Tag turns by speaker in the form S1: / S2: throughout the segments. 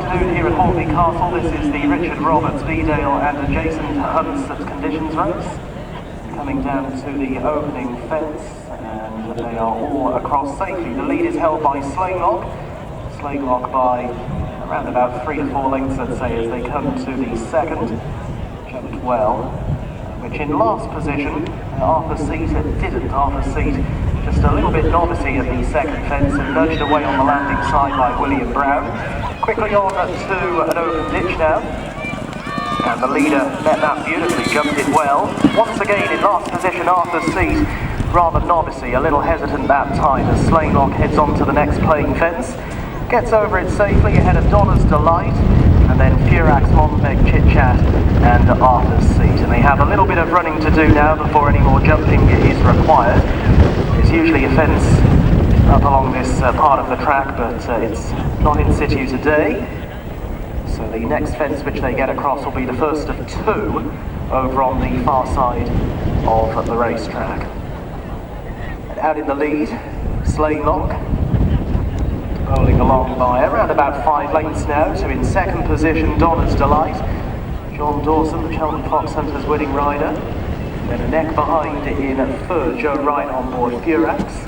S1: afternoon here at Hornby Castle. This is the Richard Roberts, Bedale and adjacent hunts conditions race. Coming down to the opening fence, and they are all across safely. The lead is held by Slanelough. Slanelough by around about 3 to 4 lengths, I'd say, as they come to the second. Jumped well, which in last position, Arthur Seat didn't. Arthur Seat just a little bit novicy at the second fence and nudged away on the landing side by William Brown. Quickly on to an open ditch now, and the leader met that beautifully, jumped it well. Once again in last position, Arthur Seat, rather novicy, a little hesitant that time as Slanelough heads on to the next playing fence. Gets over it safely ahead of Donna's Delight, and then Furax, Monbeg, Chit Chat and Arthur's Seat. And they have a little bit of running to do now before any more jumping is required. There's usually a fence up along this part of the track, but it's not in situ today. So the next fence which they get across will be the first of 2 over on the far side of the racetrack. And out in the lead, Slanelough, bowling along by around about 5 lengths now, to in second position Donna's Delight. John Dawson, the Cheltenham Fox Hunters winning rider. Then a neck behind in third, Joe Wright on board Furax.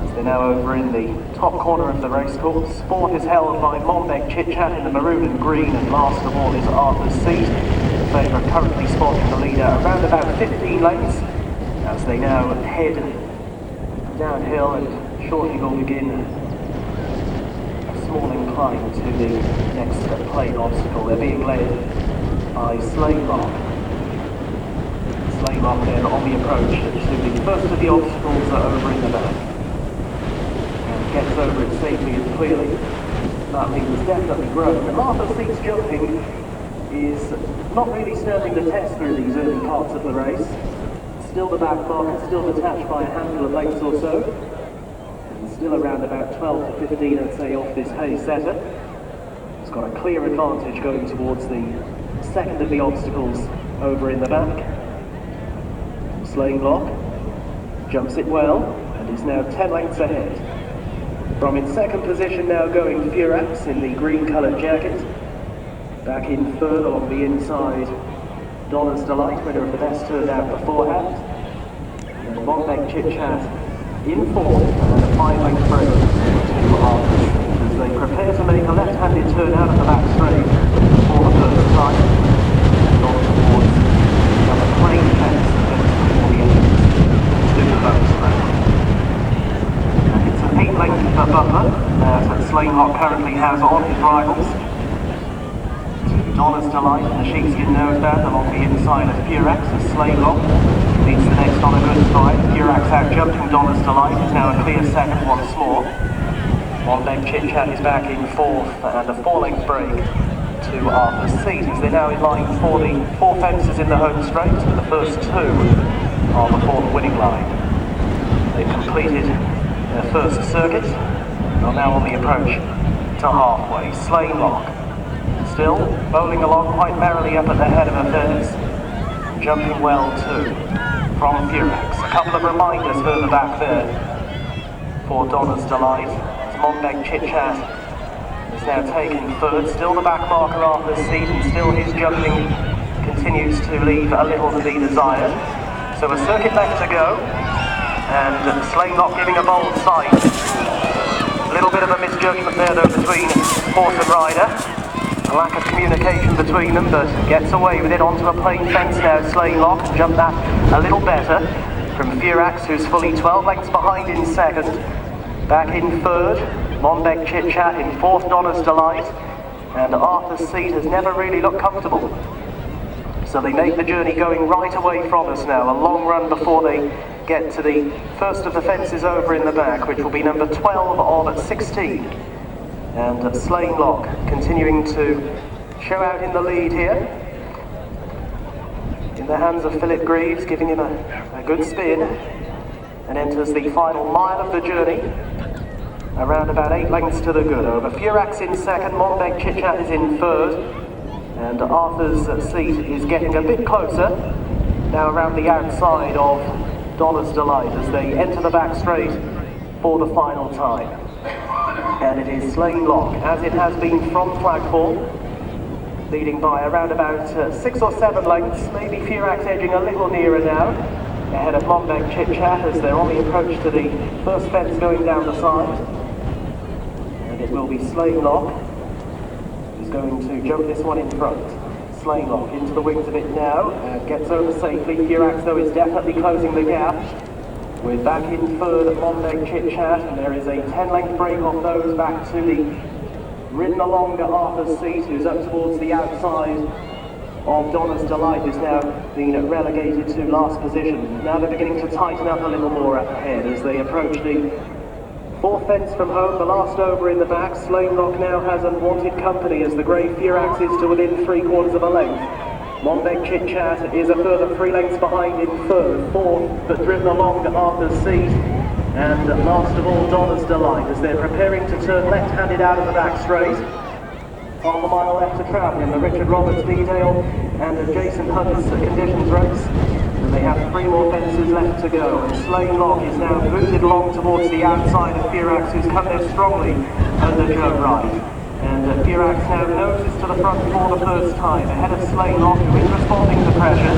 S1: As they're now over in the top corner of the racecourse. Fourth is held by Monbeg Chit Chat in the maroon and green, and last of all is Arthur's Seat. The favourite currently spotting the leader around about 15 lengths, as they now head downhill and shortly will begin a small incline to the next plane obstacle. They're being led by Slanelough. Slanelough then on the approach to the first of the obstacles over in the back. And gets over it safely and clearly. That lead has definitely grown. And Arthur Seat's jumping is not really standing the test through these early parts of the race. Still the back marker, still detached by a handful of lengths or so. And still around about 12 to 15, I'd say, off this hay setter. He's got a clear advantage going towards the second of the obstacles over in the back. Slanelough jumps it well and is now 10 lengths ahead. From in second position now going Furax in the green coloured jacket. Back in third along the inside, Donna's Delight, winner of the best turned out beforehand. And Monbeg Chit Chat in fourth, and a 5-length break to Arthur as they prepare to make a left-handed turn out of the back straight for the first time. On towards the plain fence before the entrance to the bonus track. And it's an 8-length buffer that Slanelough currently has on his rivals. Donna's Delight and the sheepskin noseband along the inside of Furax as Slanelough leads the next on a good stride. Furax out jumping Donna's Delight is now a clear second once more. Monbeg Chit Chat is back in fourth, and a 4-length break to Arthur's Seat as they're now in line for the 4 fences in the home straight, and the first 2 are before the winning line. They've completed their first circuit and are now on the approach to halfway. Slanelough still bowling along quite merrily up at the head of affairs, jumping well too from Furax. A couple of reminders further back there for Donna's Delight as Monbeg Chit Chat is now taking third. Still the back marker Arthur's Seat, and still his jumping continues to leave a little to be desired. So a circuit left to go, and Slanelough giving a bold sight. A little bit of a misjudgment there though between horse and rider. A lack of communication between them, but gets away with it onto a plain fence now. Slanelough can jump that a little better from Furax, who's fully 12 lengths behind in second. Back in third, Monbeg Chit Chat in fourth, Donna's Delight, and Arthur's Seat has never really looked comfortable. So they make the journey going right away from us now, a long run before they get to the first of the fences over in the back, which will be number 12 of 16. And Slanelough continuing to show out in the lead here. In the hands of Philip Greaves, giving him a good spin. And enters the final mile of the journey. Around about 8 lengths to the good. Over Furax in second, Monbeg Chit Chat is in third. And Arthur's Seat is getting a bit closer. Now around the outside of Donna's Delight as they enter the back straight for the final time. And it is Slanelough, as it has been from flag 4, leading by around about 6 or 7 lengths, maybe Furax edging a little nearer now, ahead of Monbeg Chit Chat as they're on the approach to the first fence going down the side. And it will be Slanelough who's going to jump this one in front. Slanelough into the wings of it now, and gets over safely. Furax though is definitely closing the gap. We're back in third at Monbeg Chit Chat, and there is a 10-length break off those back to the ridden along at Arthur's Seat, who's up towards the outside of Donna's Delight, who's now been relegated to last position. Now they're beginning to tighten up a little more up ahead as they approach the fourth fence from home, the last over in the back. Slanelough now has unwanted company as the grey Furax is to within 3/4 of a length. Monbeg Chit Chat is a further 3 lengths behind in third, fourth, but driven along at Arthur's Seat. And last of all, Donna's Delight, as they're preparing to turn left-handed out of the back straight. Half a mile left to travel in the Richard Roberts Bedale and adjacent Hunt's conditions race. And they have 3 more fences left to go. And Slanelough is now booted along towards the outside of Furax, who's come there strongly under Joe Wright. And Furax now noses to the front for the first time, ahead of Slanelough, who is responding to pressure.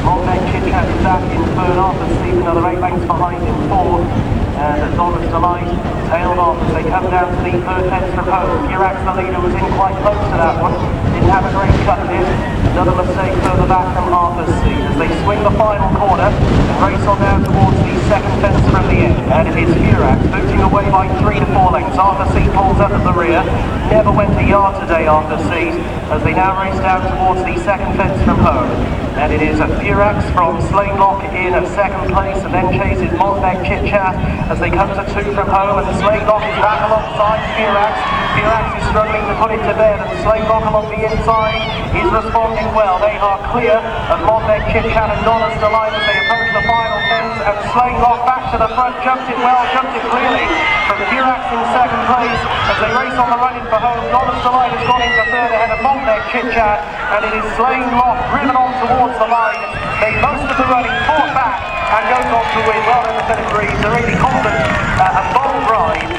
S1: Monbeg Chit Chat is back in third, Arthur's Seat another 8 lengths behind in fourth. And Donna's Delight tailed off as they come down to the third fence from home. Furax, the leader, was in quite close to that one. Didn't have a great cut in. Another mistake further back from Arthur's Seat as they swing the final corner and race on down towards the second fence from the end. And it is Furax booting away by 3 to 4 lengths. Arthur's Seat pulls up at the rear. Never went a yard today, Arthur's Seat, as they now race down towards the second fence from home. And it is Furax from Slanelough in second place, and then chases Monbeg Chit Chat as they come to 2 from home, and Slanelough is back alongside Furax. Furax is struggling to put it to bed, and Slanelough along the inside is responding well. They are clear of Monbeg Chit Chat and Donna's Delight as they approach the final fence, and Slanelough back to the front, jumped it well, jumped it clearly from Furax in second place as they race on the run in for home. Donna's Delight has gone into third ahead of Monbeg Chit Chat, and it is Slanelough driven on towards the line, made most of the running, fought back and goes on to win. Well done to Philip Greaves, a really confident and bold ride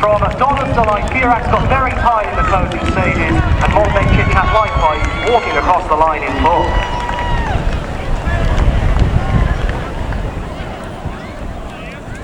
S1: from Donna's Delight. Furax got very tired in the closing stages, and Monbeg Chit Chat likewise walking across the line in fourth.